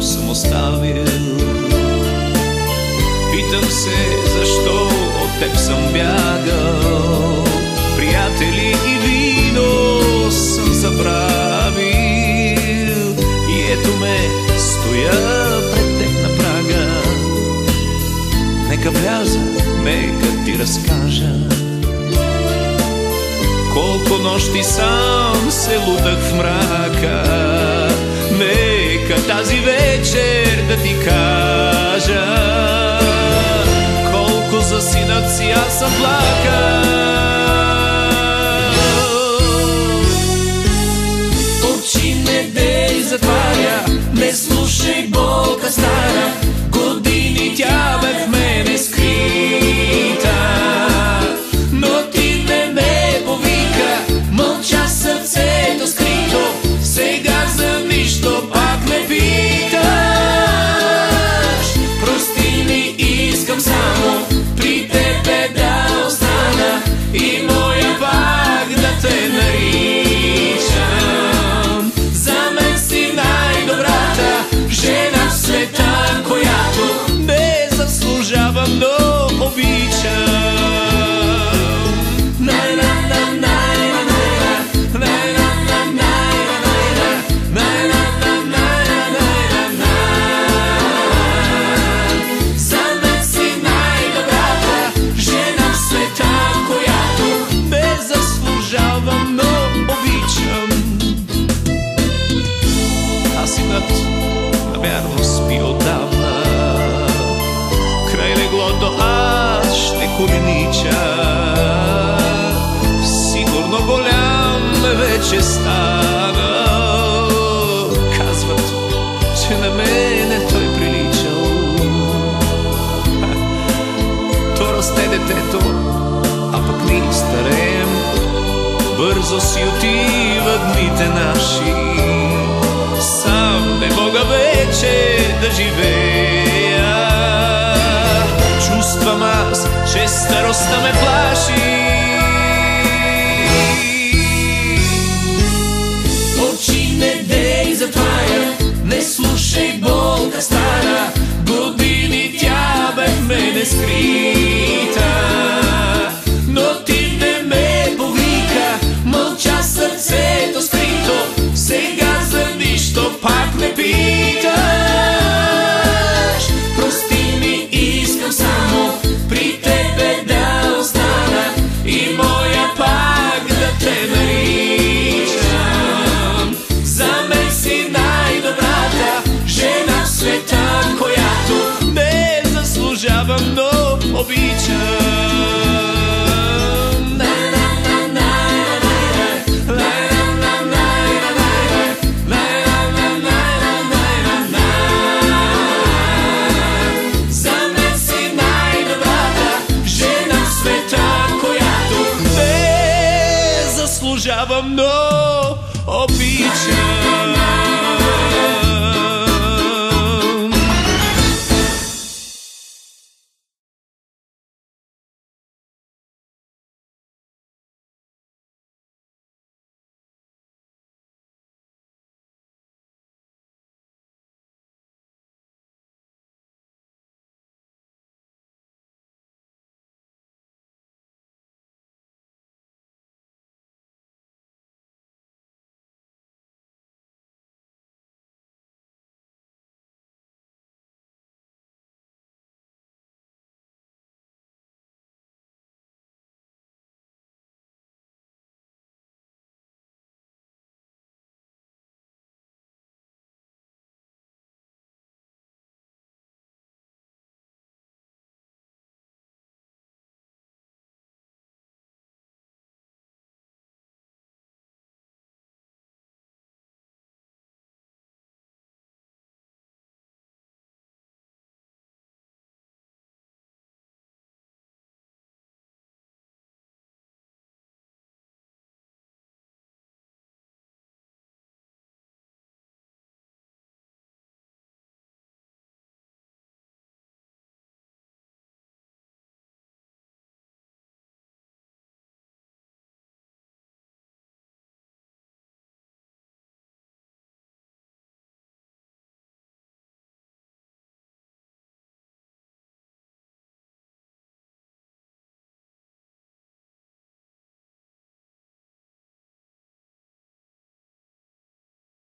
съм оставил. Питам се, защо от теб съм бягал. Приятели и вино съм забравил. И ето ме, стоя пред теб на прага. Нека вляза, нека ти разкажа колко нощи сам се лутах в мрака. Нека тази вечер да ти кажа колко за синът си аз съм плакал. Очи не дей затваря, не слушай болка стара. Години тя бе в мене скрита, но ти не ме повика. Мълча сърцето скрито, сега за нищо пак ме питаш. Прости ми, искам само при тебе да остана и моя пак да те наричам. За мен си най-добрата жена в света, която не заслужавам, но обичам. Навярно спи отдавна, край леглото аз ще коленича. Сигурно голям вече стана. Казват, че на мене той приличал. То расте детето, а пък ние стареем. Бързо си отиват дните наши. Сам не мога вече да живея. Чувствам аз, че старостта ме плаши. Очи не дей затваря, не слушай болка стара. Години тя бе в мене скрита, но ти не ме повика. Мълча сърцето скрито, сега за нищо пак ме питаш. Прости ми, искам само при тебе да остана и моя пак да те наричам. За мен си най-добрата жена в света, която не заслужавам, но обичам. Заслужавам, но обичам.